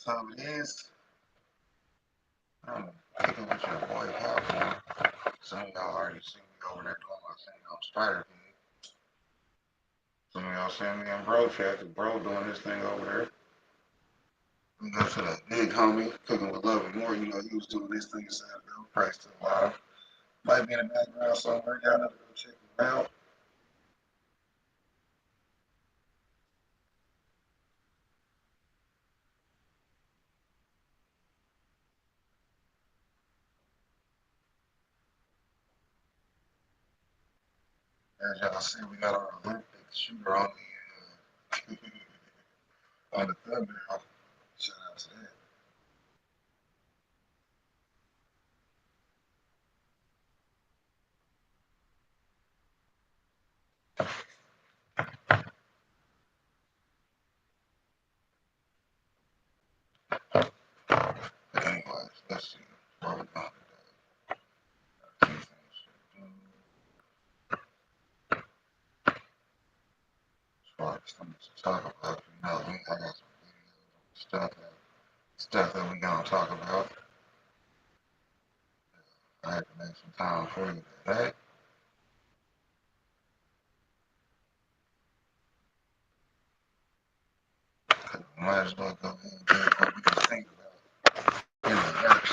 Time it is. I'm kicking with your boy Popcorn. Some of y'all already see me over there doing my thing on Spider Pig. Some of y'all seen me on Bro Chat, the bro doing this thing over there. We go to the big homie, cooking with love and more. You know, he was doing this thing inside of Bill Price to the live. Might be in the background somewhere. Y'all know to go check him out. As y'all see, we got our Olympic shooter on the thumbnail. Shout out to that. But anyways, let's see what we're going today. As far as things to talk about, you know, I got some videos, stuff that we gonna talk about. I had to make some time for you today. Might as well go ahead and get what we can think about in the works.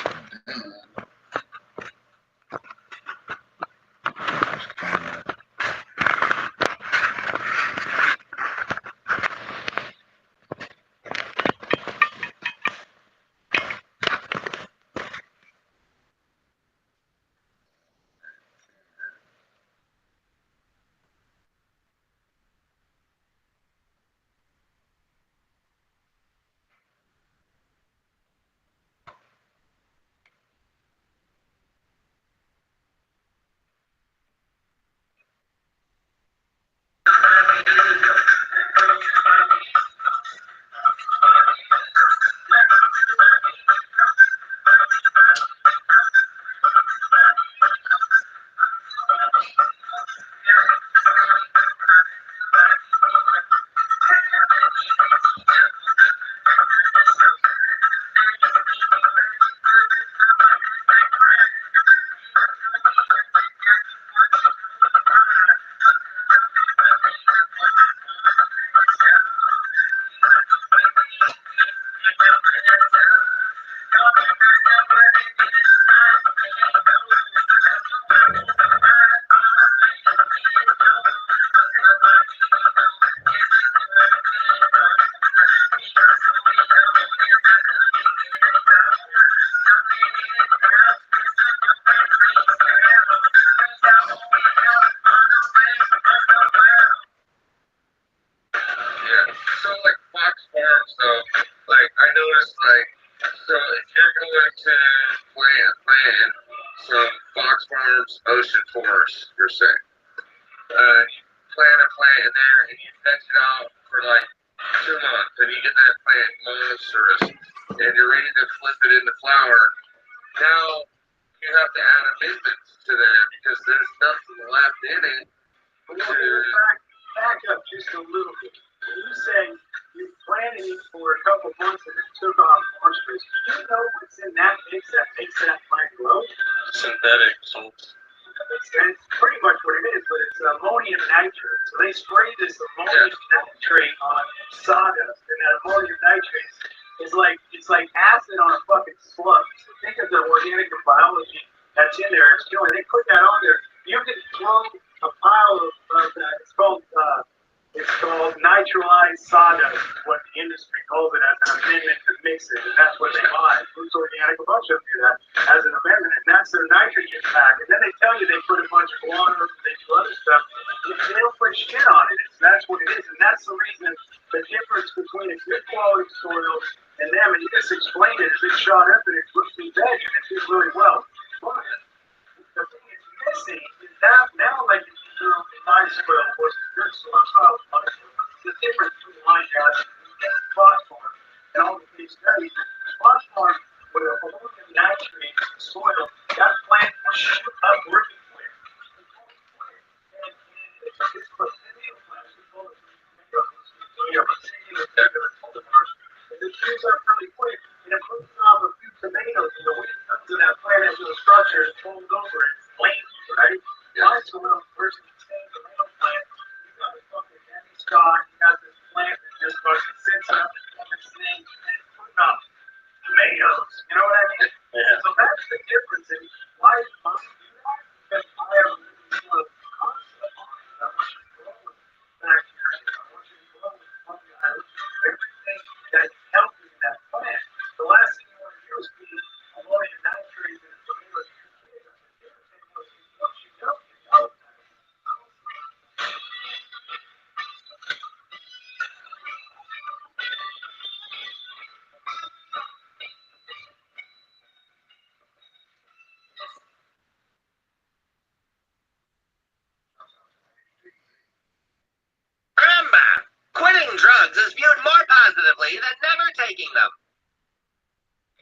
Remember, quitting drugs is viewed more positively than never taking them.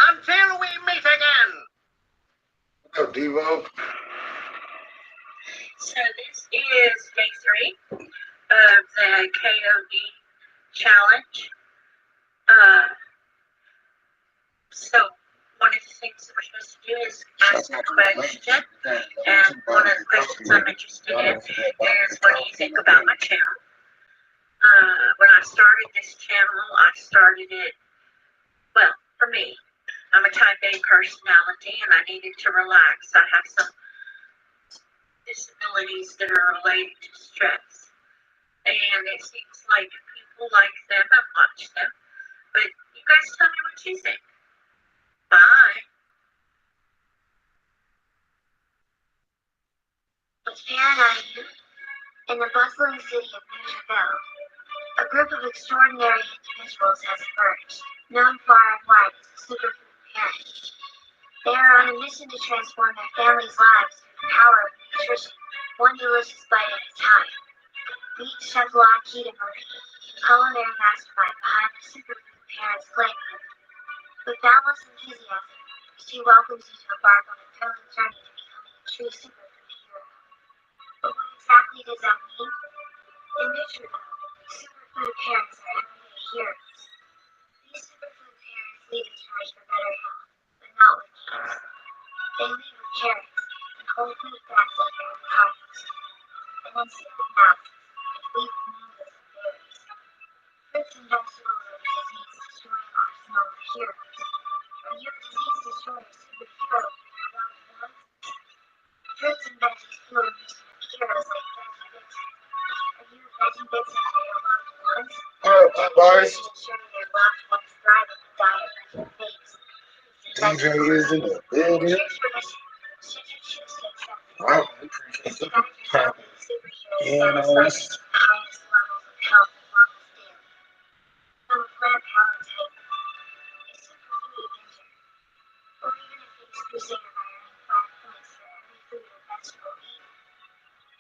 Until we meet again. What up, Devo? So this is day 3 of the KOD challenge. So one of the things that we're supposed to do is ask a question, and one of the questions I'm interested in is what do you think about my channel? When I started this channel, I started it, well, for me, I'm a type A personality and I needed to relax. I have some disabilities that are related to stress. And it seems like people like them and watch them. But you guys tell me what you think. Bye. It's Paradise in the bustling city of Neuchâtel. A group of extraordinary individuals has emerged, known far and wide as the Superfood Parents. They are on a mission to transform their families' lives through the power of nutrition, one delicious bite at a time. Meet Chef Lon Marie, culinary mastermind behind the Superfood Parents flavor. With boundless enthusiasm, she welcomes you to embark on a thrilling journey to becoming a true superfood hero. But what exactly does that mean? In Neuchâtel, superfood parents are everyday heroes. These superfood parents lead the charge for better health, but not with ease. They lead with carrots and whole food fats like avocados, and then simple nuts and wheat mangoes and berries. Fruits and vegetables are the disease-destroying arsenal of heroes. Are you a disease-destroying superhero with your loved ones? Fruits and veggies fuel the mission of heroes like Veggie Vixen. Are you a Veggie Vixen for your loved ones? Boys. To ensure their loved ones thrive on the diet like your face. DJ is in the building. Choose your mission. Should you choose to accept it? Wow, we appreciate Guide yourself the as a superhero Yeah, that no, is the highest levels of health and wellness daily. From a plant power type, a superfood avenger, or even a face crusader by earning 5 points for every food or vegetable eaten.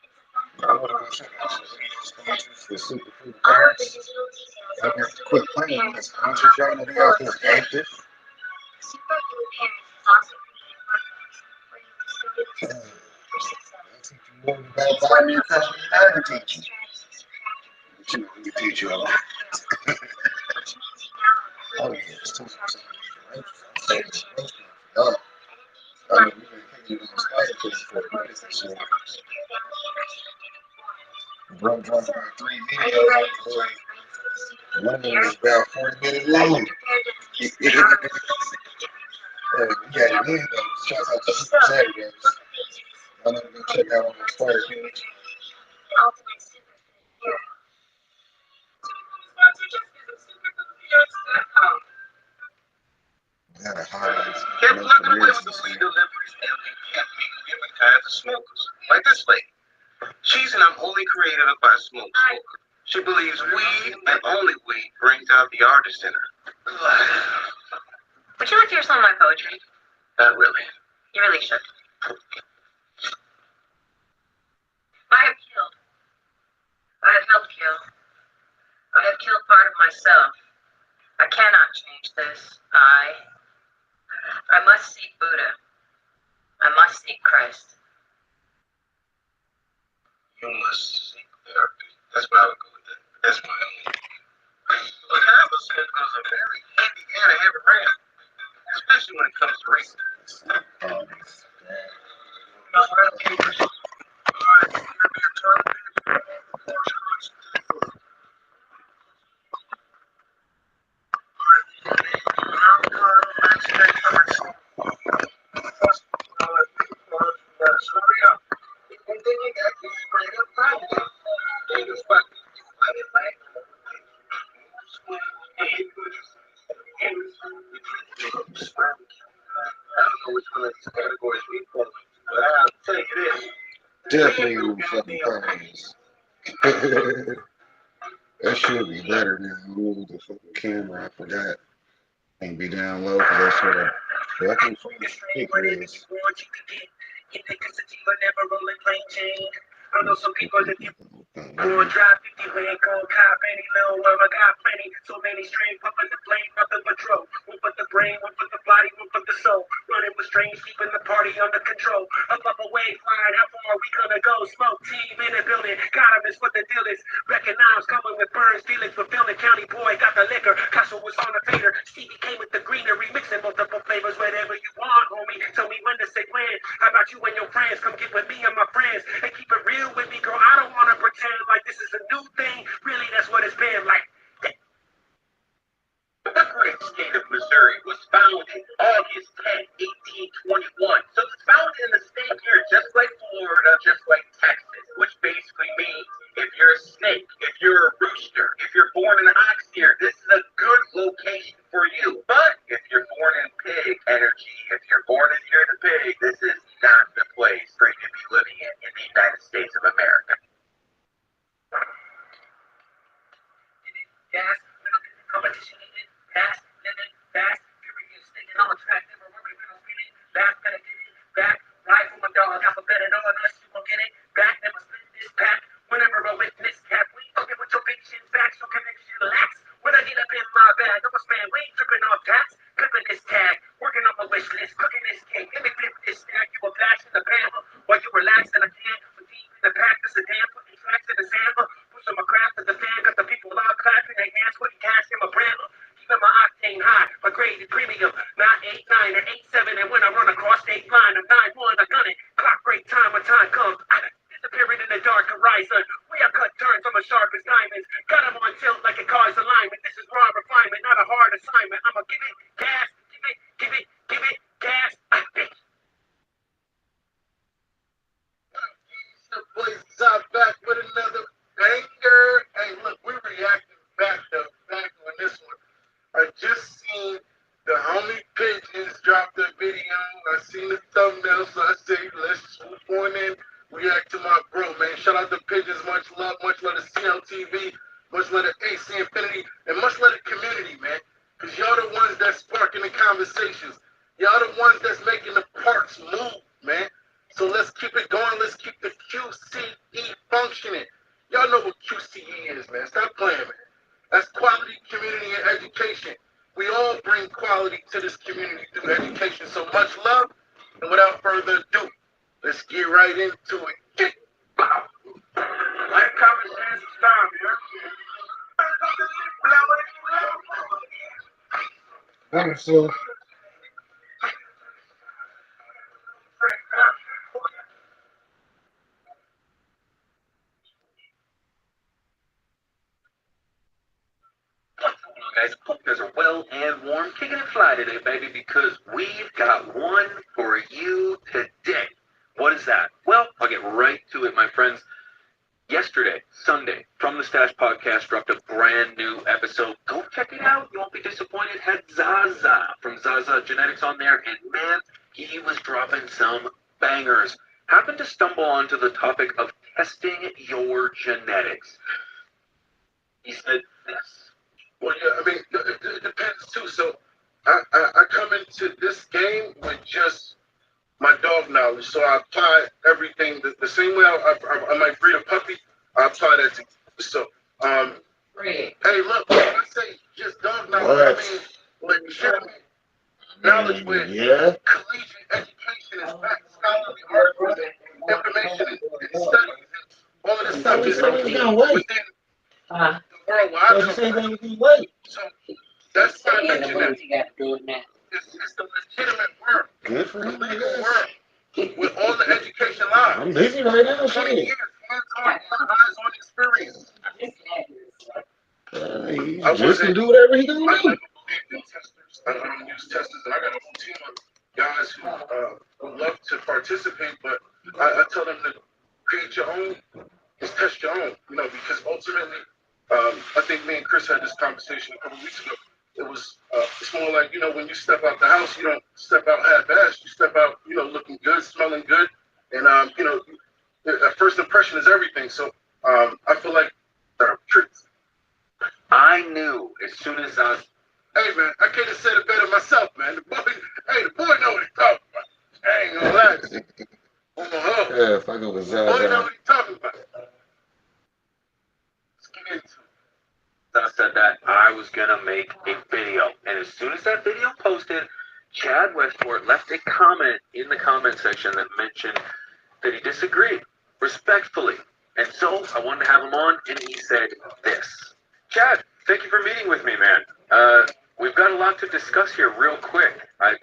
It's a fun I would little have book checked that out teaches you sponsors for success. Superfood All of the Parents. digital details I of the got to quit Superfood playing with the Parents sponsors. Y'all know they out there active. Superfood Parents has also created workbooks where you discover the tools you need for success. They'll teach you more about These body workbooks customer include than teach you. strategies to craft your food, But you know, we teach you a lot. which means you now Oh, have a yeah, clear it's too visual much. chart I'm saving the roast for y'all. I mean, we've been kicking on spider for 40 minutes or so. Bro dropped about 3 videos on the boy. One of them is about 40 minutes long. We got it in though. Shout out to Super Saturdays. Y'all know to go check out on my Spider page. Yeah, the highlights. Kept plugging away with the weed deliveries and we kept meeting different kinds of smokers. Like this lady. She's an unholy creator by a smoke smoker. She believes weed and only weed brings out the artist in her. Would you like to hear some of my poetry? Not really. You really should. I have killed. I have helped kill. I have killed part of myself. I cannot change this. I must seek Buddha. I must seek Christ. You must seek therapy. That's why I would go with that. That's my own. But half a smoker is a very handy guy to have around, especially when it comes to racing. don't know which one of these categories we fall into, but I'll tell you this. Definitely Rule fucking Purpose. That should be better than Rule the fucking camera. I forgot. Ain't be down low because that's her. But I can't find the pictures. I know some people that you go and drive 50 way and go cop any little worm. I got plenty, so many strings, one for the blame, nothing but trouble. One for the brain, one for the body, one for the soul. Running with strange, keeping the party under control. Up away, flying, how far are we gonna go? Smoke team in the building, got him, is what the deal is. Recognize, coming with Burns, Felix, fulfilling County boy, got the liquor. Castle was on the fader, Stevie came with the greenery, mixing multiple flavors, whatever you want, homie. Tell me when to say when. How about you and your friends? Come get with me and my friends, and keep it real with me, girl. I don't wanna pretend like this is a new thing. Really, that's what it's been like. The great state of Missouri was founded August 10, 1821. So it's founded in the state here, just like Florida, just like Texas, which basically means if you're a snake, if you're a rooster, if you're born in an ox here, this is a good location for you. But if you're born in pig energy, if you're born in here the pig, this is not the place for you to be living in the United States of America. Gas, competition, fast, living, fast, furious, thinking on track, never worry, we don't get it. Back, better get it. Back, right from a dog, I'm a better dog, unless you won't get it. Back, never split this pack. Whenever I witness cap, we fucking with your bitches back, so connection lax. When I get up in my bag, I'm a span, we ain't tripping off tax. Clipping this tag, working on my wish list, cooking this cake. Let me flip this stack, you a flash in the pamper. While you relax in the can, for deep in the pack, this a damn, putting tracks in the sample. Pushing my craft at the fan, got the people all clapping their hands, putting cash in my brand. Keeping my octane high, my grade is premium, not 8-9 or 8-7, and when I run across state line, I'm 9-1, I gun it, clock break time when time comes, disappearing in the dark horizon, we are cut turns on the sharpest diamonds, got them on tilt like a car's alignment, this is raw refinement, not a hard assignment, I'ma give it gas, give it gas, The boys are back with another banger. Hey, look, we're reacting back on this one. I just seen the homie Pigeons drop the video. I seen the thumbnail, so I say let's swoop on in, react to my bro, man. Shout out to Pigeons, much love to CLTV, much love to AC Infinity, and much love to community, man. Because y'all the ones that's sparking the conversations. Y'all the ones that's making the parks move, man. So let's keep it going. Let's keep the QCE functioning. Y'all know what QCE is, man. Stop playing, man. That's quality, community, and education. We all bring quality to this community through education. So much love. And without further ado, let's get right into it. Like, comment, share, subscribe, Alright, so guys, hope you guys are well and warm, kicking it fly today, baby, because we've got one for you today. What is that? Well, I'll get right to it, my friends. Yesterday, Sunday, From the Stash podcast dropped a brand new episode. Go check it out. You won't be disappointed. Had Zaza from Zaza Genetics on there, and man, he was dropping some bangers. Happened to stumble onto the topic of testing your genetics. He said this. Well, yeah, I mean, it depends too. So I come into this game with just my dog knowledge. So I apply everything the same way I might breed a puppy. I apply that to you. So, hey, look, when I say just dog knowledge, I mean legitimate knowledge with collegiate education is back, scholarly articles, information, and studies, and all of this stuff is within the world where I come from. So that's why I mentioned that. It's the legitimate work, good for the him, I legal guess. work, with all the education live. I'm busy right now. 20 Shit. years, hands-on experience. He just can do whatever he gonna I do. never believed in testers. I don't use testers, and I got a whole team of guys who love to participate, but I tell them to create your own, just test your own, because ultimately, I think me and Chris had this conversation a couple weeks ago. It's more more like, when you step out the house, you don't step out half-assed. You step out, looking good, smelling good. And, that first impression is everything. So I feel like tricks. I knew as soon as I was. Hey, man, I can't have said it better myself, man. The boy know what he's talking about. I ain't gonna lie to you. On my hub. Yeah, fucking with The boy know Zaza. what he's talking about. Let's get into it. I said that I was gonna make a video, and as soon as that video posted, Chad Westport left a comment in the comment section that mentioned that he disagreed respectfully, and so I wanted to have him on, and he said this: Chad, thank you for meeting with me, man. We've got a lot to discuss here real quick. I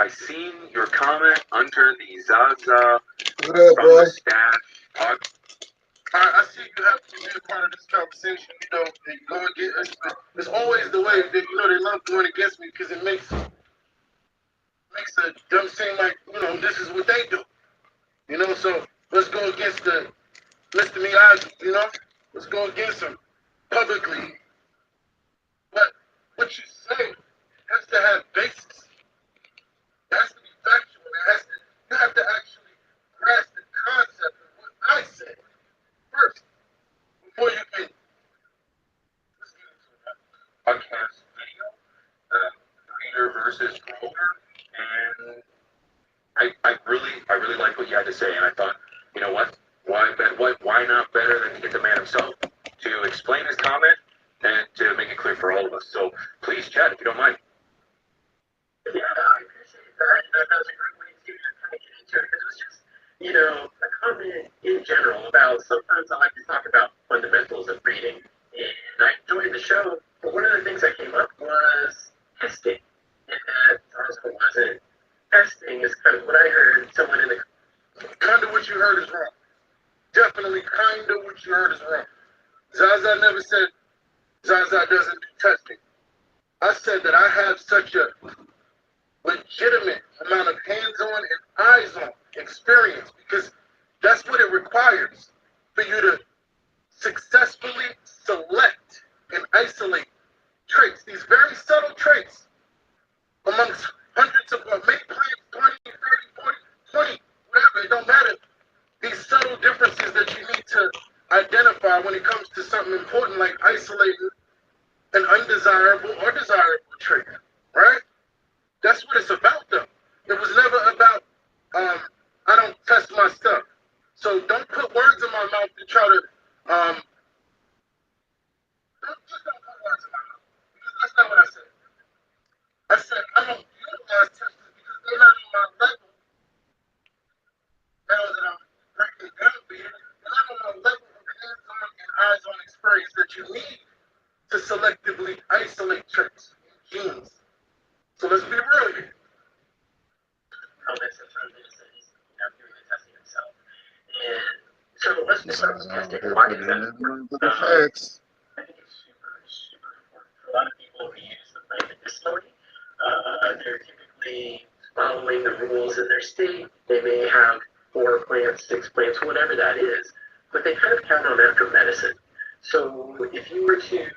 seen your comment under the Zaza What up, from bro? the staff pod. I see you have to be a part of this conversation, and you go against it's always the way that, they love going against me because it makes them seem like, this is what they do. So let's go against the Mr. Miyagi, let's go against him publicly. But what you say has to have basis. It has to be factual. You have to actually grasp the concept of what I said first before you can. Let's get into that. Podcast video, Reader versus Kroger, and I really like what you had to say, and I thought, you know what? Why not better than to get the man himself to explain his comment and to make it clear for all of us. So please, Chad, if you don't mind. Yeah, I appreciate that. That was a great way to kind of get into it, because it was just, a comment in general about sometimes I like to talk about fundamentals of reading, and I enjoyed the show, but one of the things that came up was testing, and that Tarzan wasn't. Testing is kind of what I heard someone in the. Kind of what you heard is wrong. Definitely kind of what you heard is wrong. Zaza never said Zaza doesn't do testing. I said that I have such a legitimate amount of hands-on and eyes-on experience, because that's what it requires for you to successfully select and isolate traits, these very subtle traits amongst hundreds of maybe 20, 30, 40, 20, whatever, it don't matter. These subtle differences that you need to identify when it comes to something important like isolating an undesirable or desirable trait, right? That's what it's about, though. It was never about, I don't test my stuff. So don't put words in my mouth to try to, don't put words in my mouth, because that's not what I said. I said I don't utilize testers because they're not on my level. Now that I'm breaking it down for you, they're not on my level of hands-on and eyes-on experience that you need to selectively isolate traits and genes. So let's be real here. Comments in front of this, and he's doing the testing himself. And so let's just start with testing. Why is that important? Facts. I think it's super, super important. For a lot of people who use the plant medicinally, they're typically following the rules in their state. They may have 4 plants, 6 plants, whatever that is, but they kind of count on that for medicine. So if you were to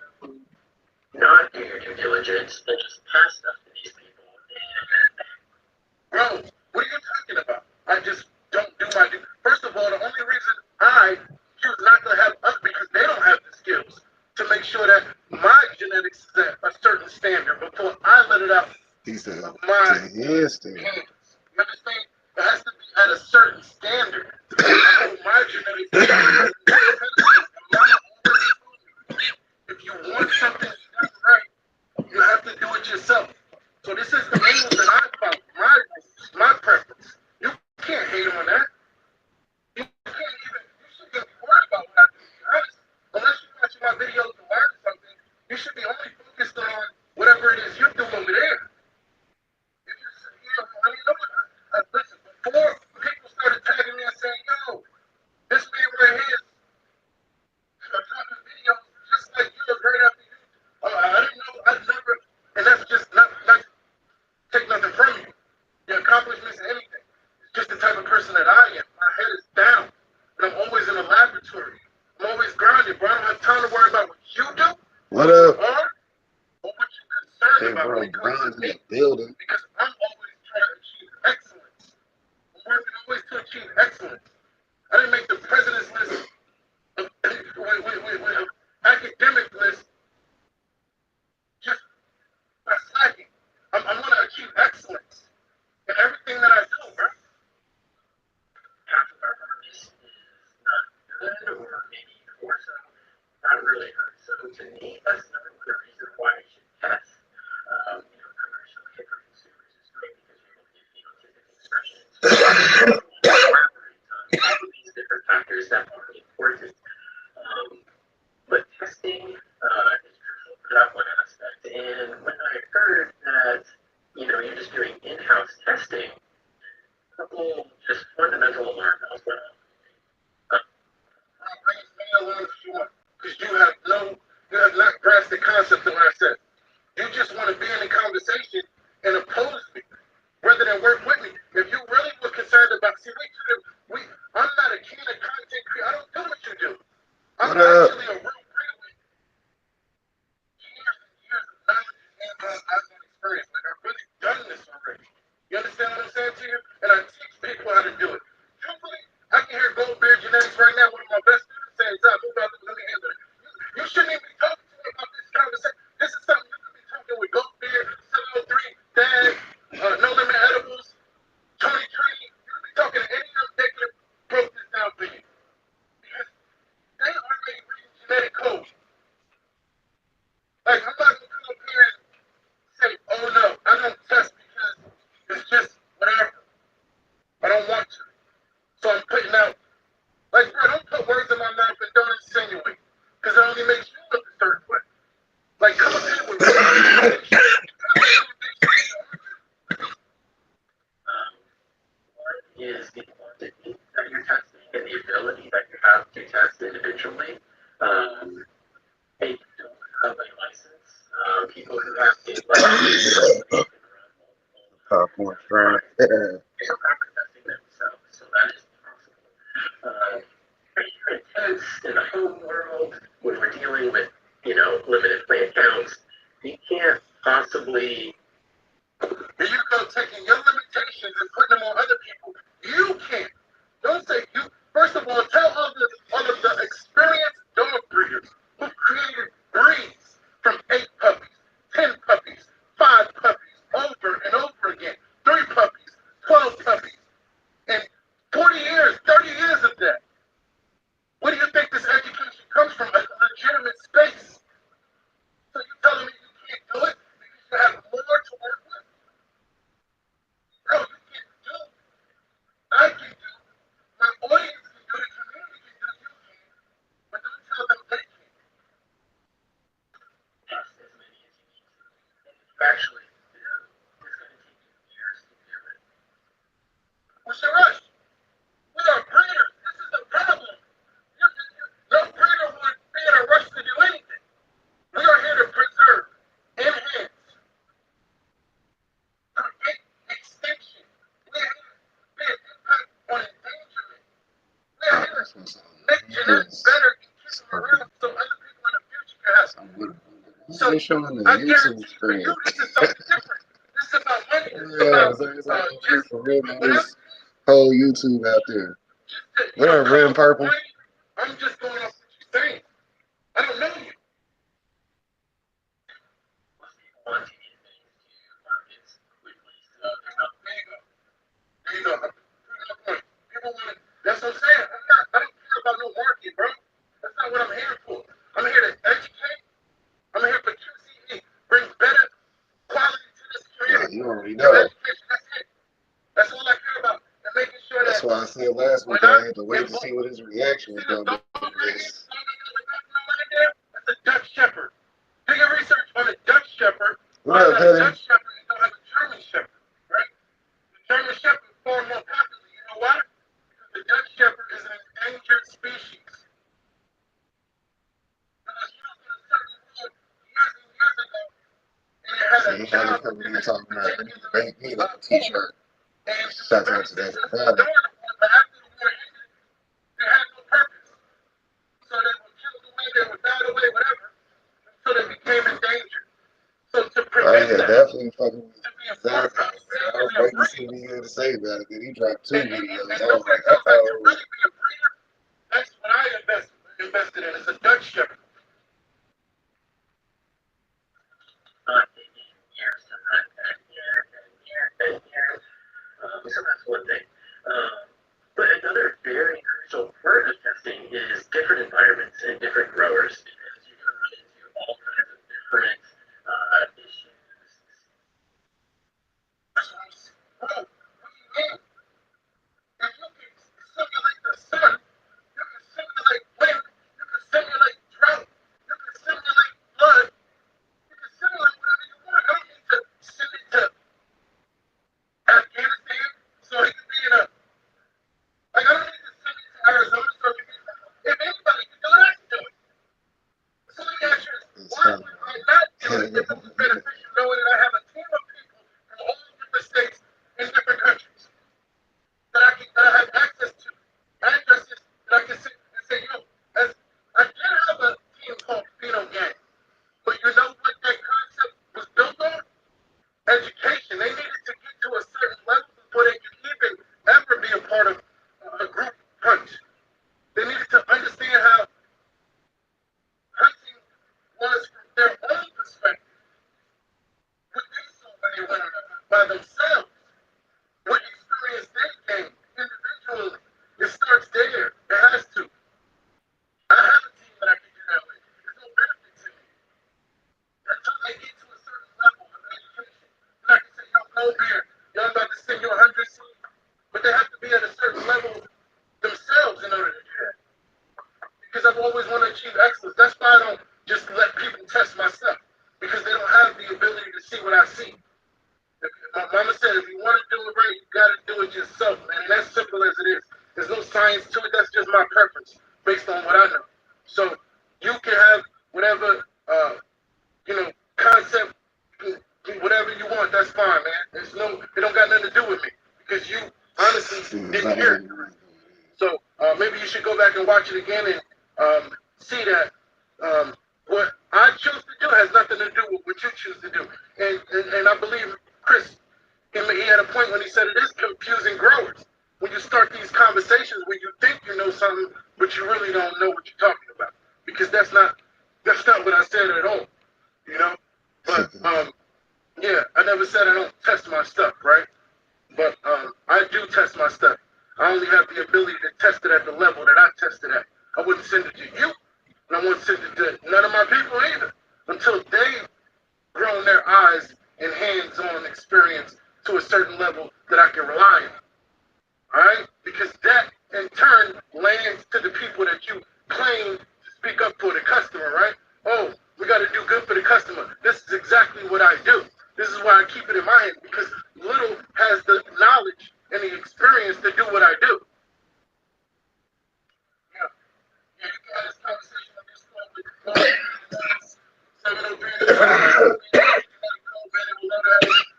not do your due diligence and just pass stuff to these people, Bro, what are you talking about? I just don't do my due. First of all, the only reason I choose not to have us because they don't have the skills to make sure that my genetics is at a certain standard before I let it out. He said, My yes, dude. hands. You understand? It has to be at a certain standard. I know my genetics. If you want something done right, you have to do it yourself. So this is the rules that I follow. My preference. You can't hate on that. You shouldn't be worried about what I do, to be honest. Unless you're watching my videos to learn something, you should be only focused on whatever it is you're doing over there. If you're, listen, before people started tagging me and saying, yo, this man right here is dropping videos just like yours right after you. I didn't know, I've never, and that's just not that building. because I'm always trying to achieve excellence. I'm working always to achieve excellence. I didn't make the president's list with academic list just by slacking. I'm going to achieve excellence in everything that I do, bro. Half of our harvest is not good or maybe more so not really good. So to me, that's another one of the reasons why you should test. Commercial hit for consumers is great because you're able to get phenotypic expressions, elaborate on all of these different factors that are important. But testing is crucial for that one aspect. And when I heard that, you're just doing in-house testing, a couple just fundamental alarm bells went off. Because you have not grasped the concept of what I said. You just want to be in the conversation and oppose me rather than work with me. If you really were concerned about, I'm not a king of content creator. I don't do what you do. I'm actually a real creator. Years and years of knowledge and hands-on experience. Like I've really done this already. You understand what I'm saying to you? And I teach people how to do it. Truthfully, I can hear Goldbeard Genetics right now, one of my best students saying, "Zach, let me handle it." You shouldn't even be talking to me about this conversation. This is something you could be talking with Goldbeard, 703, Dad, No Limit Edibles, Tony Tree. You could be talking to any of them. They could have broke this down for you. Because they already read genetic code. Like, I'm not going to come up here and say, "Oh no, I don't test because it's just whatever. I don't want to." So I'm putting out, like, bro, don't put words in my mouth and don't insinuate. Because it only makes you look a certain way. Like, come up here with me. One is the quantity that you're testing and the ability that you have to test individually. They don't have a license. People who have a license can run multiple Popcorn strand. proper testing themselves, so that is possible. Pretty intense in the home world when we're dealing with, limited plant counts. You can't possibly. Here you go taking your limitations and putting them on other people. You can't. Don't say you. First of all, tell all of the experienced dog breeders who created breeds from 8 puppies, 10 puppies, 5 puppies, over and over again, 3 puppies, 12 puppies, and 40 years, 30 years of that. Where do you think this education comes from? A legitimate space. So you're telling me you can't do it because you have more to work with? Bro, you can do. I can do. My audience can do. The community can do. You can. But don't tell them they can't. Test as many as you need to. And if you actually do, it's going to take you years to do it. What's your rush? We are breeders. This is the problem. No breeder would be in a rush to do anything. We are here to preserve, enhance, prevent extinction. We are here to be an impact on endangerment. We are here to make genetics better and keep them around so other people in the future can have them. So, They showing the I YouTube guarantee for screen. you, this is something different. This is about money. This is Yeah, about it's like just for real, man. This whole YouTube out there. What up, Red and Purple? I'm just going off what you're saying. I don't know you. Most people want to get things to markets quickly, so they're not. There you go. People want to. That's what I'm saying. I don't care about no market, bro. That's not what I'm here for. I'm here to educate. I'm here for QCE. Bring better quality to this community. You already know. Education. That's it. That's all I care about. And making sure that. That's why I said last week I had to wait to see what his reaction was going to be. That's a Dutch Shepherd. Do your research on a Dutch Shepherd. What up, A Petty? Dutch Shepherd and don't have a German Shepherd, right? The German Shepherd is far more popular. You know why? Because the Dutch Shepherd is an endangered species. Because you was in a certain world years and years ago, and it had See, a he child probably coming in talking about it. They need like a t-shirt. and Shout out to that. but after the war ended, they had no purpose. So they were killed away, they were died away, whatever. So they became endangered. So to Oh prevent yeah, that, definitely fucking to be Zach. enforced, Man. I was I'm waiting to saying see what he had to say about it. Then he dropped 2 and videos. I was nobody like, knows, like, to oh. really be a breeder, that's what I invested in. It's a Dutch Shepherd. Not taking years to hunt and years and years and years. So that's one thing. But another very crucial part of testing is different environments and different growers because you can run into all kinds of different issues. Bro, what do you mean? If you can simulate the sun, you can simulate wind, you can simulate drought, you can simulate flood, you can simulate whatever you want. I don't need to send it to Afghanistan so he can be in a, like, I don't need to send it to Arizona so he can be, if anybody can do it, I can do it. So let me ask you this, why would I not do it if it was beneficial knowing that I have a team of people from all different states in different countries that I have access to, addresses that I can sit and say, yo, as I did have a team called Pheno Gang, but you know what that concept was built on? Education. They needed to get to a certain level before they could even ever be a part of a group hunt. They needed to understand how hunting was from their own perspective. What they saw when they went on a hunt by themselves. What experience they gained individually. It starts there. It has to. I have a team that I can do that with. There's no benefit to me. Until they get to a certain level of education. Then I can say, yo, go here. Yo, I'm about to send you 100 seeds. But they have to be at a certain level themselves in order to do that. Because I've always wanted to achieve excellence. That's why I don't just let people test my stuff. Because they don't have the ability to see what I see. My mama said, if you want to do it right, you got to do it yourself, man. And that's simple as it is. There's no science to it. That's just my preference based on what I know. So you can have whatever, concept, whatever you want. That's fine, man. It don't got nothing to do with me because you honestly didn't hear it. So maybe you should go back and watch it again and see that what I choose to do has nothing to do with what you choose to do. And I believe Chris, he had a point when he said it is confusing growers. When you start these conversations where you think you know something, but you really don't know what you're talking about. Because that's not what I said at all. You know? But yeah, I never said I don't test my stuff, right? But I do test my stuff. I only have the ability to test it at the level that I tested at. I wouldn't send it to you, and I wouldn't send it to none of my people either until they've grown their eyes and hands-on experience to a certain level that I can rely on. All right? Because that, in turn, lands to the people that you claim to speak up for the customer, right? Oh, we got to do good for the customer. This is exactly what I do. This is why I keep it in my hand, because Little has the knowledge and the experience to do what I do. Yeah, you can have this conversation on this phone with 703.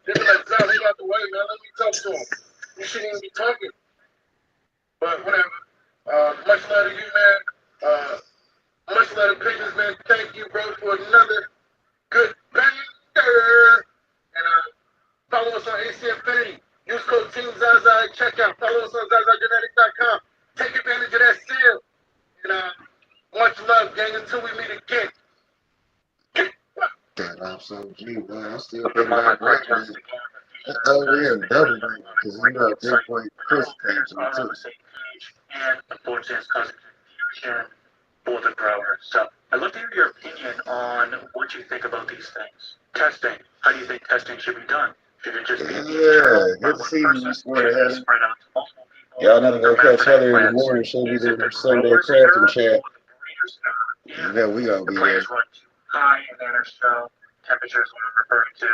They be like, John, they got the way, man. Let me talk to him. You shouldn't even be talking. But whatever. Much love to you, man. Much love to Pigeons, man. Thank you, bro, for another good banger. And follow us on AC Infinity. Use code Team Zaza at checkout. Follow us on ZazaGenetics.com. Take advantage of that sale. And much love, gang, until we meet again. That I'm so G, man. I'm still thinking about breakfast. Over here, double breakfast. Because you know, Big Boy Chris came to me too. And unfortunately, it's causing confusion for the growers. So I'd love to hear your opinion on what you think about these things. Testing. How do you think testing should be done? Should it just be good to see you, Square Head. Y'all never go catch Heather in the morning. She'll be doing the Sunday crafting chat. Yeah, we gonna be there. High in anerostrel temperatures, what I'm referring to,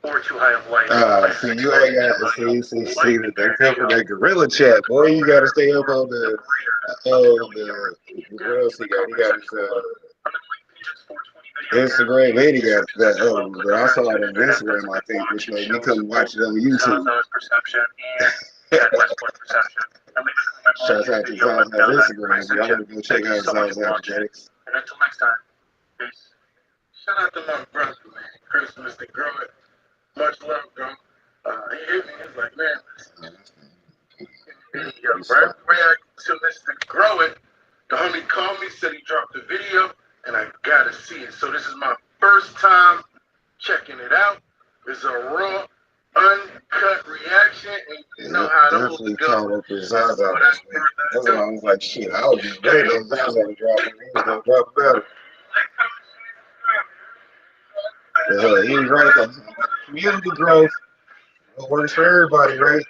or too high of light. See, you ain't got to see that they come from that gorilla chat, boy. You got to stay up on the what else he got? He got his Instagram, and he got that. But I saw it on Instagram, I think, which made me come watch it on YouTube. Shout out to Zaza's Instagram. Y'all gotta go check out Zaza's Genetics. And until next time, peace. shout out to my brother, man. Chris, Mr. Growit. Much love, bro. He hit me. He's like, man, right react to Mr. Growit. The homie called me, said he dropped the video, and I gotta see it. So this is my first time checking it out. It's a raw, uncut reaction, and you know how those definitely go. caught up with Zaza. So that's That's why I was like, shit, I was just waiting on Zaza to drop it. He was gonna drop better. He's right. The community growth. It works for everybody, right?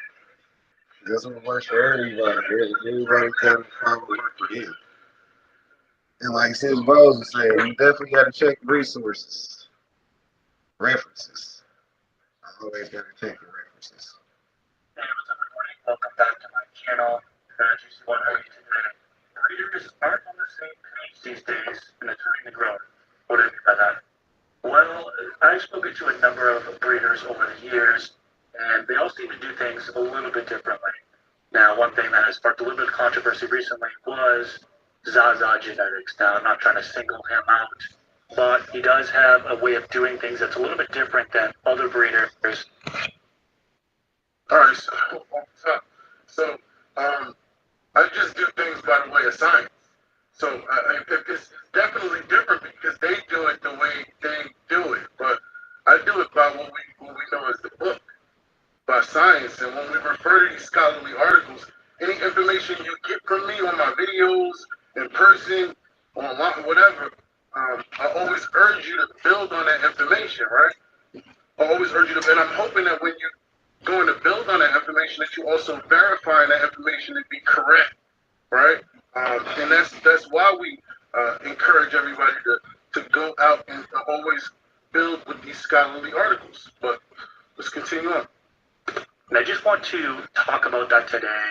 That's what works for everybody. Everybody can find what works for him. And like Sis Bowles was saying, you definitely got to check resources, references. I always got to check the references. Hey, what's up, everybody? Welcome back to my channel. Juicy One How You Today. Breeders aren't on the same page these days in attracting the grower. What do you mean by that? Well, I've spoken to a number of breeders over the years, and they all seem to do things a little bit differently. Now, one thing that has sparked a little bit of controversy recently was Zaza Genetics. Now, I'm not trying to single him out, but he does have a way of doing things that's a little bit different than other breeders. All right, so I just do things by the way of science. So it's definitely different because they do it the way they do it, but I do it by what we know as the book, by science. And when we refer to these scholarly articles, any information you get from me on my videos, in person, online, whatever, I always urge you to build on that information, right? I always urge you to, and I'm hoping that when you're going to build on that information, that you also verify that information to be correct, right? And that's why we encourage everybody to go out and always build with these scholarly articles. But let's continue on. And I just want to talk about that today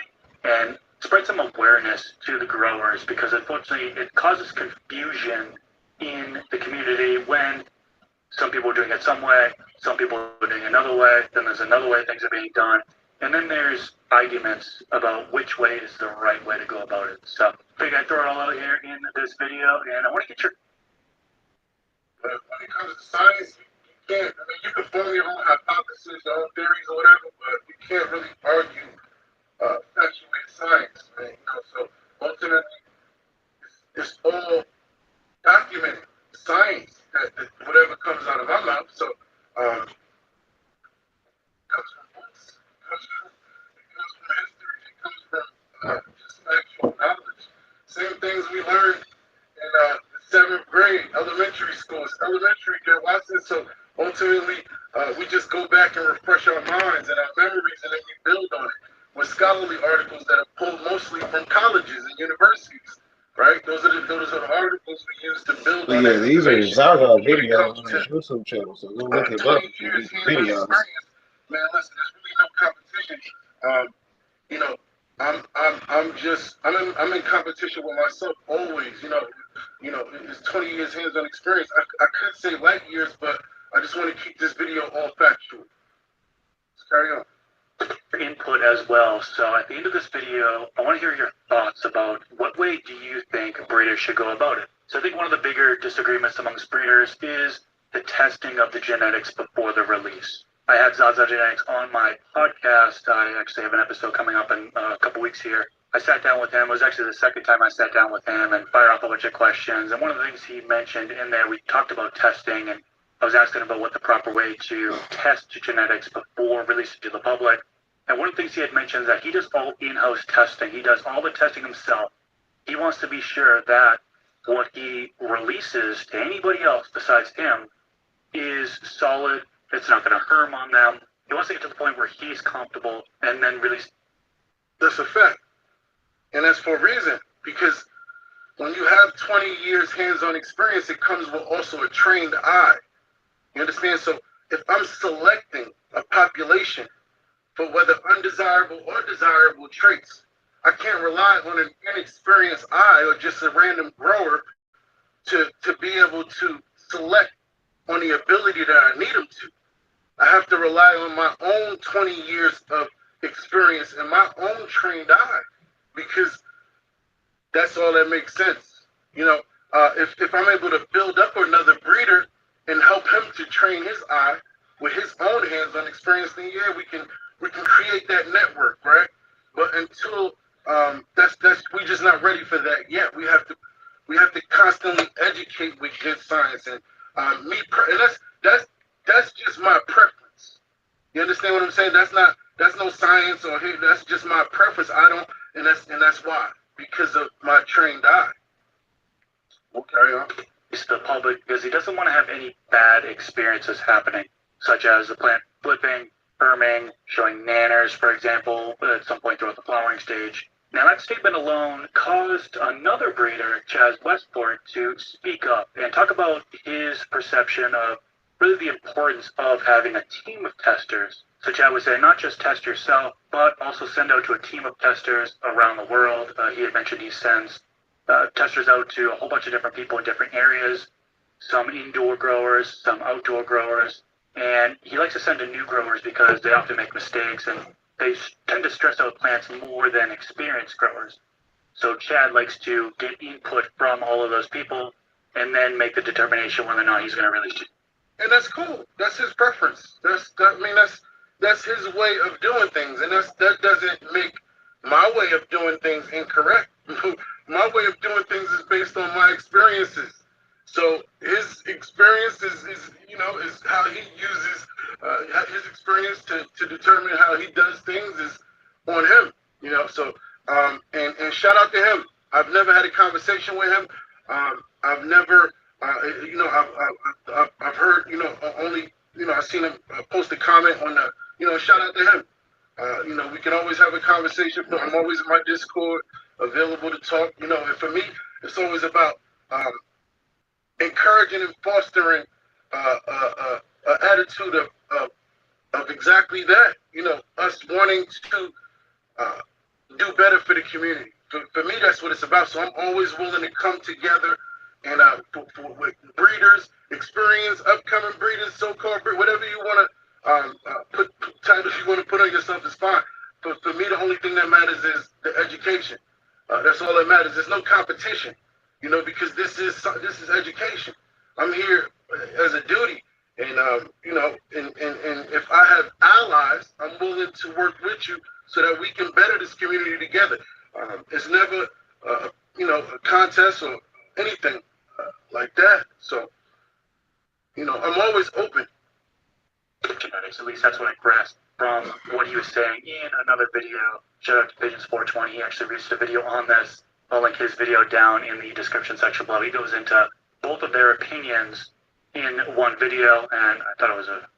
and spread some awareness to the growers, because unfortunately it causes confusion in the community when some people are doing it some way, some people are doing it another way, then there's another way things are being done, and then there's arguments about which way is the right way to go about it. So I figured I'd throw it all out here in this video, and I want to get your... But when it comes to science, you can't, I mean, you can form your own hypothesis, your own theories or whatever, but you can't really argue factuated science, man. You know, so ultimately, it's all documented science that whatever comes out of my mouth. So, it comes from books, it comes from history, it comes from just actual knowledge. Same things we learned in the 7th grade, elementary school. It's elementary, they're watching. So ultimately, we just go back and refresh our minds and our memories, and then we build on it with scholarly articles that are pulled mostly from colleges and universities, right? Those are the articles we use to build on. Yeah, these are Zaza videos on his YouTube channel, so go look it up. These videos. Man, listen, there's really no competition. You know, I'm in competition with myself always. You know, it's 20 years hands-on experience. I could say light years, but I just want to keep this video all factual. Let's carry on. Input as well. So at the end of this video, I want to hear your thoughts about what way do you think breeders should go about it. So I think one of the bigger disagreements amongst breeders is the testing of the genetics before the release. I had Zaza Genetics on my podcast. I actually have an episode coming up in a couple weeks here. I sat down with him. It was actually the second time I sat down with him and fired off a bunch of questions. And one of the things he mentioned in there, we talked about testing, and I was asking about what the proper way to test genetics before releasing to the public. And one of the things he had mentioned is that he does all in-house testing. He does all the testing himself. He wants to be sure that what he releases to anybody else besides him is solid. It's not going to harm on them. He wants to get to the point where he's comfortable and then release. That's a fact. And that's for a reason. Because when you have 20 years hands-on experience, it comes with also a trained eye. You understand? So if I'm selecting a population for whether undesirable or desirable traits, I can't rely on an inexperienced eye or just a random grower to be able to select on the ability that I need them to. I have to rely on my own 20 years of experience and my own trained eye, because that's all that makes sense. You know, if I'm able to build up another breeder and help him to train his eye with his own hands-on experience, then yeah, we can create that network, right? But until that's we just not ready for that yet. We have to constantly educate with good science, and and that's just my preference. You understand what I'm saying? That's no science or that's just my preference. I don't, and that's why, because of my trained eye. We'll carry on. To the public because he doesn't want to have any bad experiences happening, such as the plant flipping, firming, showing nanners, for example, at some point throughout the flowering stage. Now, that statement alone caused another breeder, Chaz Westport, to speak up and talk about his perception of really the importance of having a team of testers. So Chad was saying, not just test yourself, but also send out to a team of testers around the world. He had mentioned he sends testers out to a whole bunch of different people in different areas, some indoor growers, some outdoor growers, and he likes to send to new growers because they often make mistakes and they tend to stress out plants more than experienced growers. So Chad likes to get input from all of those people and then make the determination whether or not he's going to release it. And that's cool. That's his preference. That's his way of doing things, and that doesn't make my way of doing things incorrect. My way of doing things is based on my experiences. So his experience is how he uses his experience to determine how he does things is on him. So and shout out to him. I've never had a conversation with him. I've never I've heard only I've seen him post a comment on the shout out to him. We can always have a conversation. I'm always in my Discord, available to talk. And for me, it's always about encouraging and fostering an attitude of exactly that. Us wanting to do better for the community. For me, that's what it's about. So I'm always willing to come together and with breeders, experience, upcoming breeders, so-called breeders, whatever you want to put titles you want to put on yourself is fine. But for me, the only thing that matters is the education. That's all that matters. There's no competition, because this is education. I'm here as a duty, and and if I have allies, I'm willing to work with you so that we can better this community together. It's never a contest or anything like that. So I'm always open. Genetics, at least that's what I grasped from what he was saying in another video. Shout out to Pigeons 420. He actually released a video on this. I'll link his video down in the description section below. He goes into both of their opinions in one video, and I thought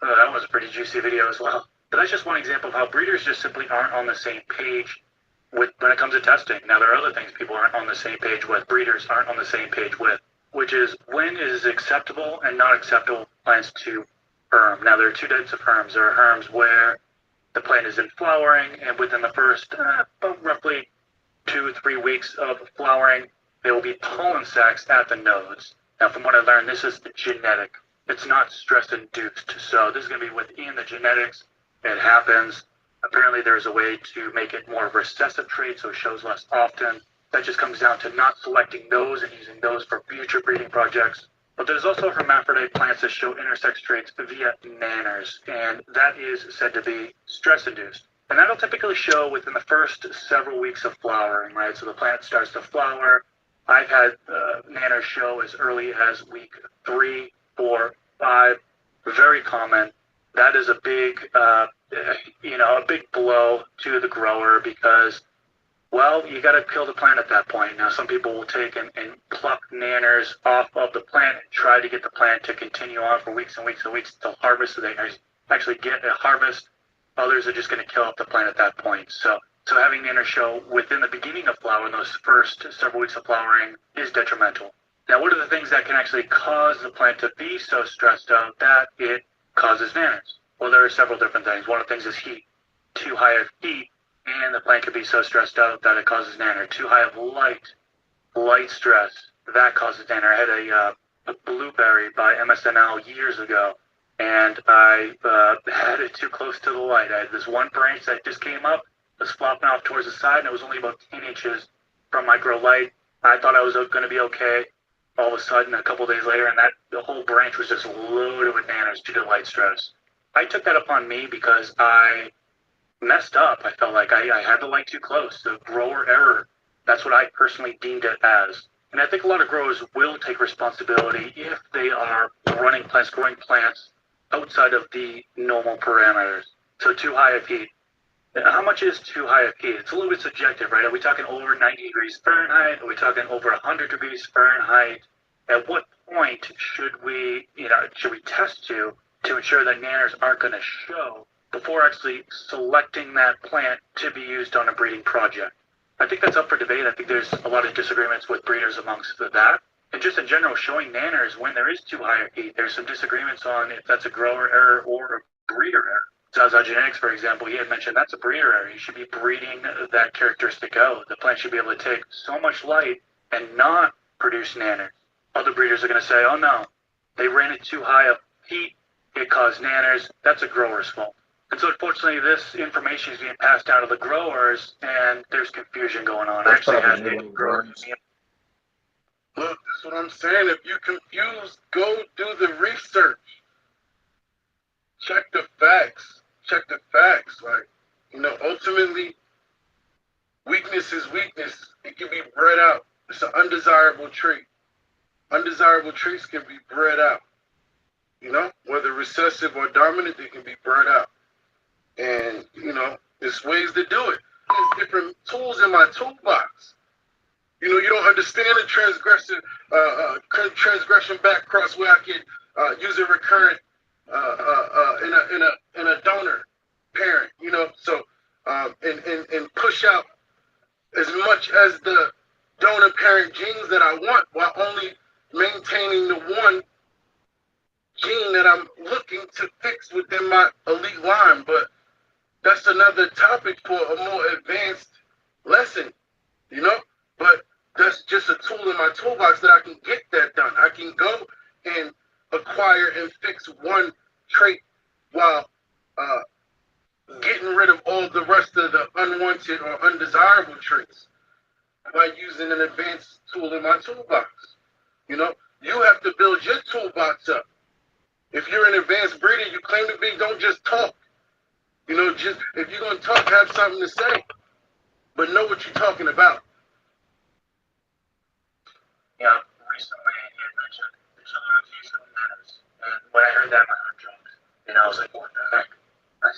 that was a pretty juicy video as well. But that's just one example of how breeders just simply aren't on the same page when it comes to testing. Now, there are other things people aren't on the same page with, breeders aren't on the same page with, which is when it is acceptable and not acceptable plants to herm. Now, there are two types of herms. There are herms where the plant is in flowering, and within the first about roughly 2 to 3 weeks of flowering, there will be pollen sacs at the nodes. Now, from what I learned, this is genetic. It's not stress-induced. So this is going to be within the genetics. It happens. Apparently, there's a way to make it more of a recessive trait, so it shows less often. That just comes down to not selecting those and using those for future breeding projects. But there's also hermaphrodite plants that show intersex traits via nanners, and that is said to be stress-induced. And that'll typically show within the first several weeks of flowering, right? So the plant starts to flower. I've had nanners show as early as week 3, 4, 5. Very common. That is a big, a big blow to the grower because, well, you got to kill the plant at that point. Now, some people will take and pluck nanners off of the plant and try to get the plant to continue on for weeks and weeks and weeks until harvest, so they actually get a harvest. Others are just going to kill up the plant at that point. So having nanners show within the beginning of flowering, those first several weeks of flowering, is detrimental. Now, what are the things that can actually cause the plant to be so stressed out that it causes nanners? Well, there are several different things. One of the things is heat. Too high of heat, and the plant can be so stressed out that it causes nanner. Too high of light stress, that causes nanner. I had a blueberry by MSNL years ago, and I had it too close to the light. I had this one branch that just came up, was flopping off towards the side, and it was only about 10 inches from micro light. I thought I was going to be okay. all of a sudden a couple days later, and that the whole branch was just loaded with nanners due to light stress. I took that upon me because I messed up. I felt like I had the light too close. The grower error. That's what I personally deemed it as. And I think a lot of growers will take responsibility if they are running plants, growing plants outside of the normal parameters. So too high of heat. How much is too high of heat? It's a little bit subjective, right? Are we talking over 90 degrees Fahrenheit? Are we talking over 100 degrees Fahrenheit? At what point should we test to ensure that nanners aren't going to show before actually selecting that plant to be used on a breeding project? I think that's up for debate. I think there's a lot of disagreements with breeders amongst that. And just in general, showing nanners when there is too high of heat, there's some disagreements on if that's a grower error or a breeder error. Zaza Genetics, for example, he had mentioned that's a breeder error. You should be breeding that characteristic out. The plant should be able to take so much light and not produce nanners. Other breeders are going to say, oh no, they ran it too high of heat, it caused nanners, that's a grower's fault. And so unfortunately, this information is being passed down to the growers, and there's confusion going on. I actually had growers. Look, that's what I'm saying. If you're confused, go do the research. Check the facts. Check the facts. Like, ultimately, weakness is weakness. It can be bred out. It's an undesirable trait. Undesirable traits can be bred out. Whether recessive or dominant, they can be bred out. And, there's ways to do it. There's different tools in my toolbox. You don't understand a transgression back cross where I can use a recurrent in a donor parent, so and push out as much as the donor parent genes that I want while only maintaining the one gene that I'm looking to fix within my elite line. But that's another topic for a more advanced lesson, but that's just a tool in my toolbox that I can get that done. I can go and acquire and fix one trait while getting rid of all the rest of the unwanted or undesirable traits by using an advanced tool in my toolbox. You have to build your toolbox up. If you're an advanced breeder, you claim to be, don't just talk. Just if you're going to talk, have something to say, but know what you're talking about. Yeah, recently he had mentioned the children of use of nanners. And when I heard that, my heart jumped. And I was like, what the heck? I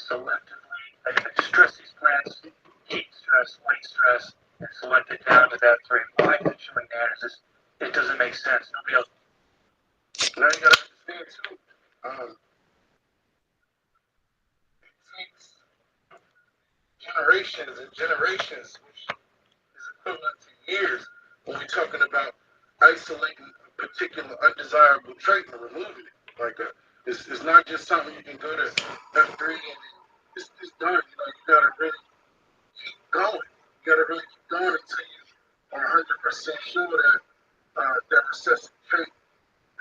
stress these plants, heat stress, weight stress, and select it down to that three. Why is it showing nanners? It doesn't make sense. Nobody else. Now you got to understand, too, it takes generations and generations, which is equivalent to years when we're talking about isolating a particular undesirable trait and removing it. Like, it's not just something you can go to F3 and it's done. You got to really keep going. You got to really keep going until you are 100% sure that that recessive trait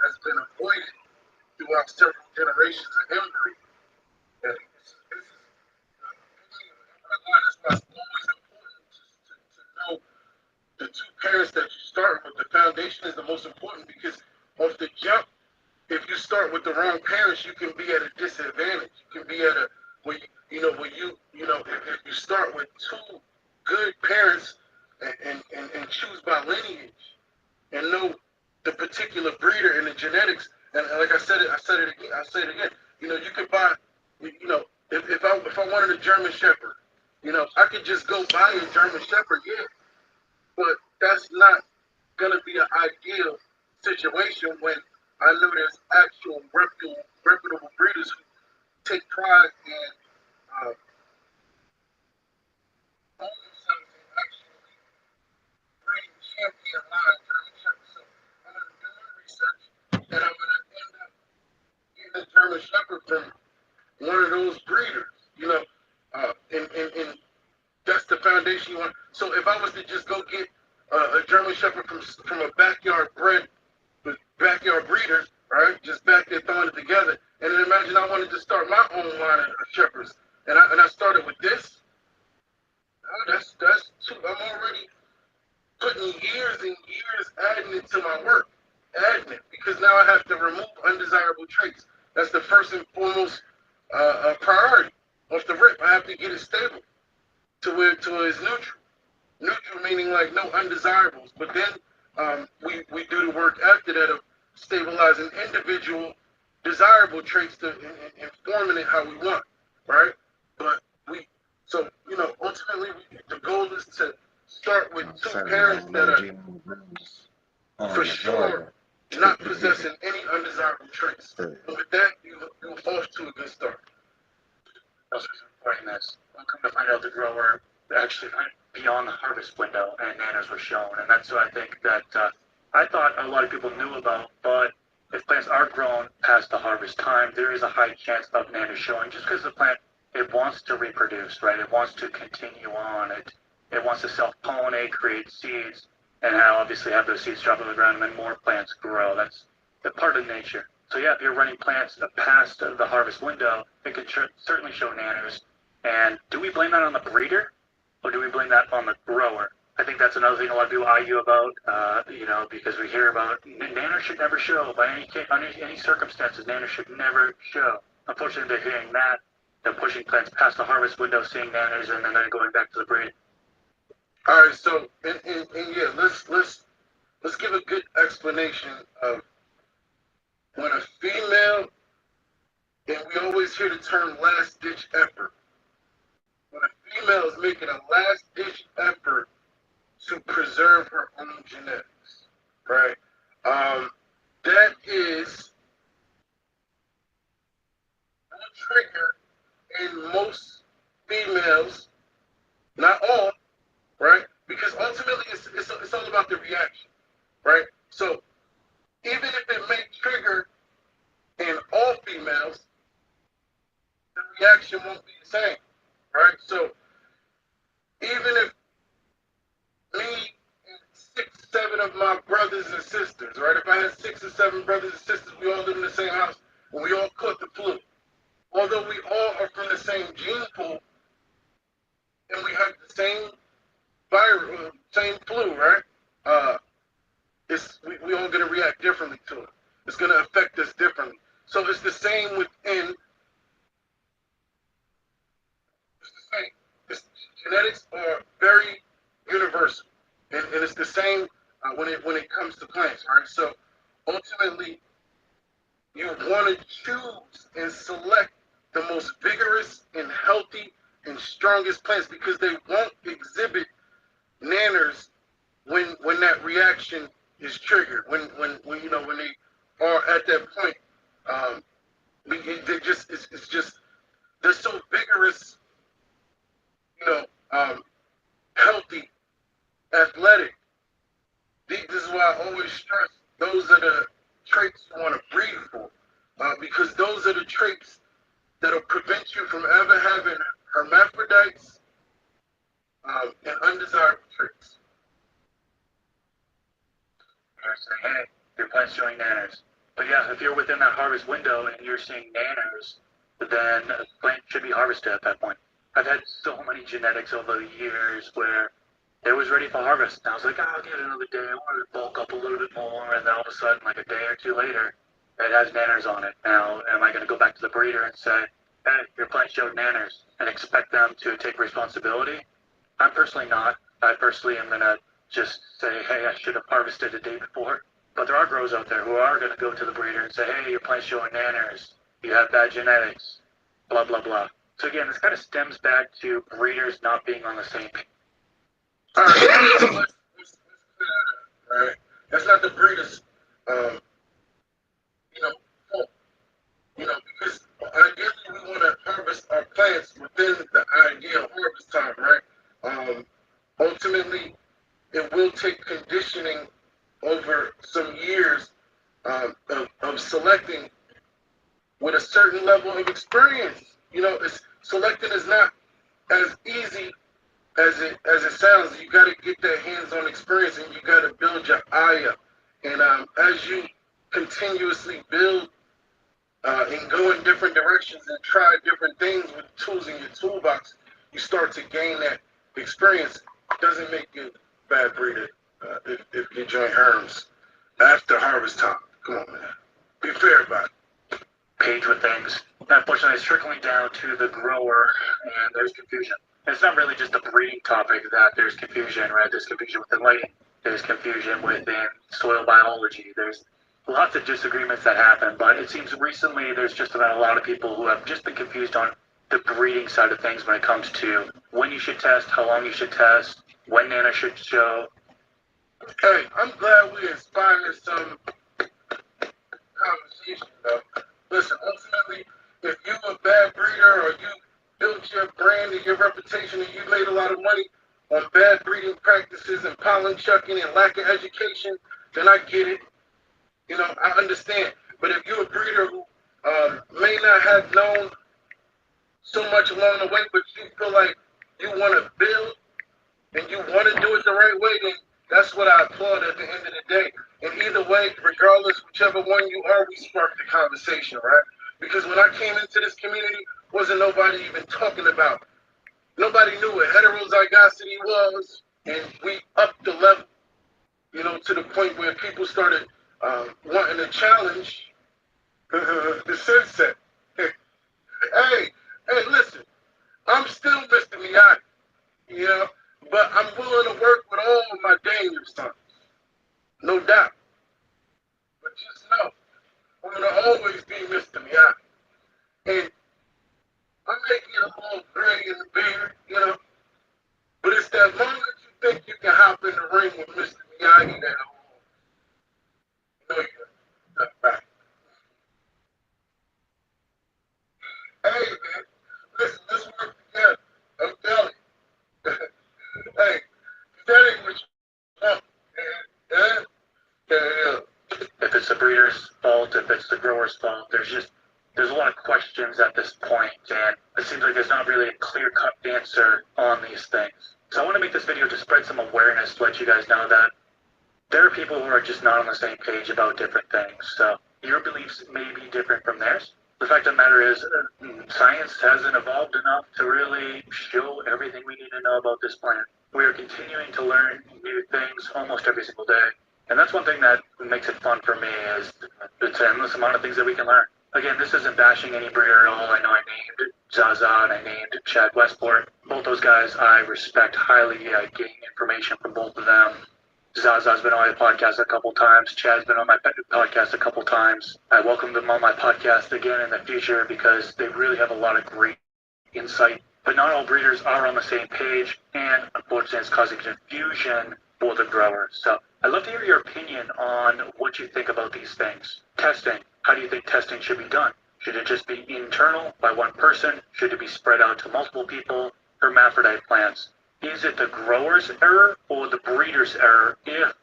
has been avoided throughout several generations of inbreeding. And this is why it's always important to know the two parents that you start with. The foundation is the most important because off the jump, if you start with the wrong parents, you can be at a disadvantage. You can be at a if you start with two good parents and choose by lineage and know the particular breeder and the genetics. And like I said it again. You could buy. If I wanted a German Shepherd, I could just go buy a German Shepherd, yeah. But that's not gonna be an ideal situation when I know there's actual reputable breeders who take pride in owning themselves and actually breeding champion line German Shepherds. So I'm gonna do my research and I'm gonna end up getting a German Shepherd from one of those breeders, and that's the foundation you want. So if I was to just go get a German Shepherd from a backyard breeder, right? Just back there throwing it together. And then imagine I wanted to start my own line of shepherds, and I started with this. That's too. I'm already putting years and years adding it to my work. adding it because now I have to remove undesirable traits. That's the first and foremost priority. Off the rip, I have to get it stable to it's neutral. Neutral meaning like no undesirables. But then we do the work after that of stabilizing individual desirable traits to and forming it how we want, right? But ultimately the goal is to start with two parents that are for sure not possessing any undesirable traits. And with that, you're off to a good start. Also important is, we'll come to find out the grower actually went beyond the harvest window and nanners were shown. And that's what I think that I thought a lot of people knew about, but if plants are grown past the harvest time, there is a high chance of nanners showing just because the plant, it wants to reproduce, right? It wants to continue on. It wants to self-pollinate, create seeds, and obviously have those seeds drop on the ground and then more plants grow. That's the part of nature. So yeah, if you're running plants past the harvest window, it could certainly show nanners. And do we blame that on the breeder, or do we blame that on the grower? I think that's another thing a lot of people argue about, because we hear about nanners should never show by any circumstances. Nanners should never show. Unfortunately, they're hearing that. They're pushing plants past the harvest window, seeing nanners, and then they're going back to the breed. All right, so and yeah, let's give a good explanation of when a female, and we always hear the term last ditch effort. When a female is making a last ditch effort to preserve her own genetics, right? That is a trigger in most females, not all, right? Because ultimately it's all about the reaction, right? So even if it may trigger in all females, the reaction won't be the same, right? So even if me and 6, 7 of my brothers and sisters, right? If I had 6 or 7 brothers and sisters, we all live in the same house, and we all caught the flu. Although we all are from the same gene pool, and we have the same virus, same flu, right? We all going to react differently to it. It's going to affect us differently. So it's the same within. It's the same. Genetics are very universal, and it's the same when it comes to plants, right? So ultimately, you want to choose and select the most vigorous and healthy and strongest plants because they won't exhibit nanners when that reaction is triggered. When they are at that point, they're so vigorous, healthy, athletic. This is why I always stress those are the traits you want to breed for, because those are the traits that'll prevent you from ever having hermaphrodites and undesirable traits. Hey, your plant's showing nanners. But yeah, if you're within that harvest window and you're seeing nanners, then the plant should be harvested at that point. I've had so many genetics over the years where it was ready for harvest. And I was like, I'll get another day. I want to bulk up a little bit more. And then all of a sudden, like a day or two later, it has nanners on it. Now, am I going to go back to the breeder and say, hey, your plant showed nanners, and expect them to take responsibility? I'm personally not. I personally am going to just say, hey, I should have harvested the day before. But there are growers out there who are going to go to the breeder and say, hey, your plant's showing nanners. You have bad genetics, blah, blah, blah. So again, this kind of stems back to breeders not being on the same page. All right, let's clear that up, right? That's not the breeder's, fault. Because ideally we want to harvest our plants within the ideal harvest time, right? Ultimately, it will take conditioning over some years of selecting with a certain level of experience. Selecting is not as easy as it sounds. You got to get that hands-on experience, and you got to build your eye up. And as you continuously build and go in different directions and try different things with tools in your toolbox, you start to gain that experience. It doesn't make you a bad breeder if you join herms. after harvest time. Come on, man. Be fair about it. Page with things. Unfortunately, it's trickling down to the grower, and there's confusion. It's not really just a breeding topic that there's confusion, right? There's confusion within lighting. There's confusion within soil biology. There's lots of disagreements that happen, but it seems recently there's just about a lot of people who have just been confused on the breeding side of things when it comes to when you should test, how long you should test, when Nana should show. Hey, I'm glad we inspired some conversation, though. Listen, ultimately, if you a bad breeder or you built your brand and your reputation and you made a lot of money on bad breeding practices and pollen chucking and lack of education, then I get it. You know, I understand. But if you're a breeder who may not have known so much along the way, but you feel like you want to build and you want to do it the right way, then that's what I applaud at the end of the day. And either way, regardless, whichever one you are, we sparked the conversation, right? Because when I came into this community, wasn't nobody even talking about. Nobody knew what heterozygosity was, and we upped the level, you know, to the point where people started wanting to challenge the sunset. Hey, listen, I'm still Mr. Miyagi, you know, but I'm willing to work with all of my danger sons, no doubt. But just know, I'm going to always be Mr. Miyagi. And I may get a little gray in the beard, you know, but it's that moment you think you can hop in the ring with Mr. Miyagi that you know you're right. Hey, man, listen, let's work together. I'm telling you. Hey, that ain't what you want, man. Yeah. If it's the breeder's fault, if it's the grower's fault, there's a lot of questions at this point, and it seems like there's not really a clear-cut answer on these things. So I want to make this video to spread some awareness to let you guys know that there are people who are just not on the same page about different things. So your beliefs may be different from theirs. The fact of the matter is, science hasn't evolved enough to really show everything we need to know about this plant. We are continuing to learn new things almost every single day. And that's one thing that makes it fun for me is it's an endless amount of things that we can learn. Again, this isn't bashing any breeder at all. I know I named Zaza and I named Chad Westport. Both those guys I respect highly. I gain information from both of them. Zaza's been on my podcast a couple times. Chad's been on my podcast a couple times. I welcome them on my podcast again in the future because they really have a lot of great insight. But not all breeders are on the same page, and unfortunately it's causing confusion for the growers. So I'd love to hear your opinion on what you think about these things. Testing. How do you think testing should be done? Should it just be internal by one person? Should it be spread out to multiple people? Hermaphrodite plants. Is it the grower's error or the breeder's error if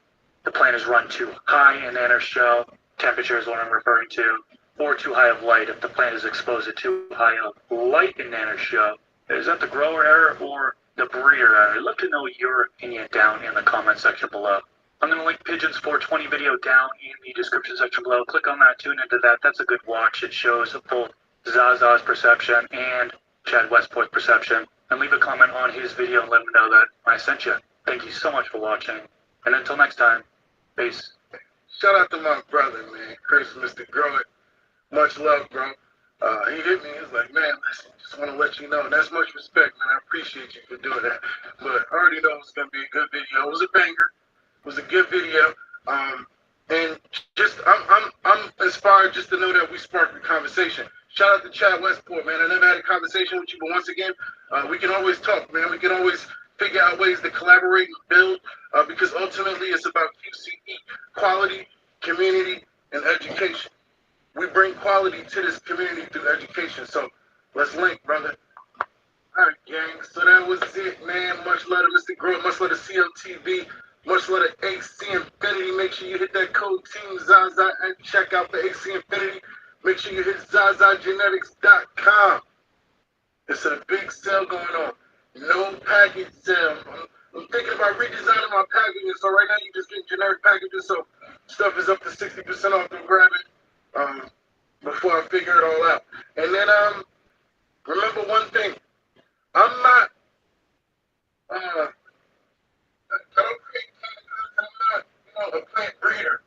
the plant is run too high in inner shell, temperature is what I'm referring to, or too high of light if the plant is exposed to too high of light in inner shell? Is that the grower error or the breeder error? I'd love to know your opinion down in the comment section below. I'm going to link Pigeon's 420 video down in the description section below. Click on that, tune into that. That's a good watch. It shows both Zaza's perception and Chad Westport's perception. And leave a comment on his video and let him know that I sent you. Thank you so much for watching. And until next time, peace. Shout out to my brother, man, Chris, Mr. Grow It. Much love, bro. He hit me. He was like, man, listen, just want to let you know. And that's much respect, man. I appreciate you for doing that. But I already know it's going to be a good video. It was a banger. It was a good video. And just, I'm inspired just to know that we sparked the conversation. Shout out to Chad Westport, man. I never had a conversation with you, but once again, we can always talk, man. We can always figure out ways to collaborate and build because ultimately it's about QCE, quality, community, and education. We bring quality to this community through education, so let's link, brother. All right, gang, so that was it, man. Much love to Mr. Grow, much love to CLTV, much love to AC Infinity. Make sure you hit that code Team Zaza and check out the AC Infinity. Make sure you hit ZazaGenetics.com. It's a big sale going on. No package sale. I'm thinking about redesigning my packaging, so right now you just get generic packages, so stuff is up to 60% off. Go grab it before I figure it all out. And then remember one thing. I'm not I don't create plant goods. I'm not, a plant breeder.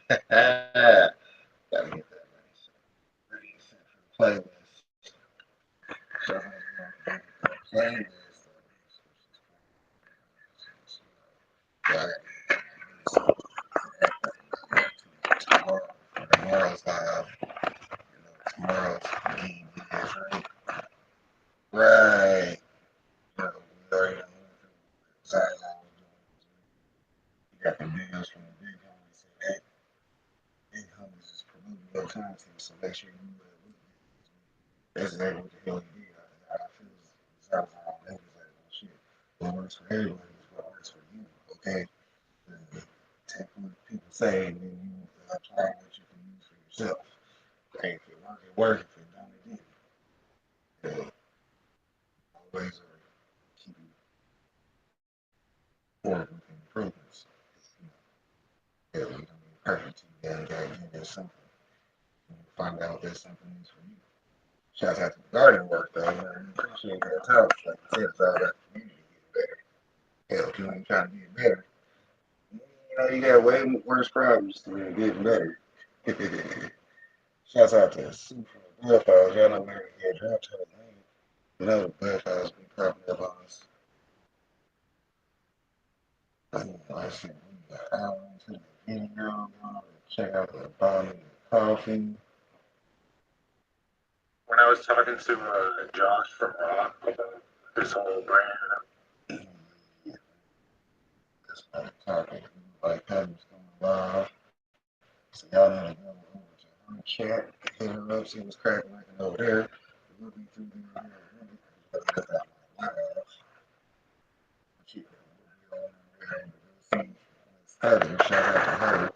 Gotta get that nice playlist. So, playlist. Right. Tomorrow's live. Tomorrow's game is right. Right. We already know exactly how we're doing. You got the videos from the big homies. So that big homies is promoting your content. So make sure you that's exactly what the hell you did. I feel sounds like niggas like shit. What works for everybody is what works for you. Okay. Take what people say and then you apply what you can use for yourself. Okay, if it works, it works. If it don't, it didn't. Always keep it forward with improvements. Yeah, we don't be perfect. You gotta give that something. Find out that something is for you. Shout out to the garden work though. Man. Appreciate that talk. Like I said, it's all about the community getting better. Hell, if you ain't trying to get better, you got way worse problems than getting better. Shouts out to Super Blood Files. Y'all know where to get dropped to the name. You know the Blood Files be popping up on us. I said, we got out into the video. Check out the bottom of the coffee. When I was talking to Josh from Rock about this whole brand, That's what I'm talking. Like, having going live. So y'all know to go over to her chat, hit her up, see what's cracking like over there. We'll be through there. Shout out to her.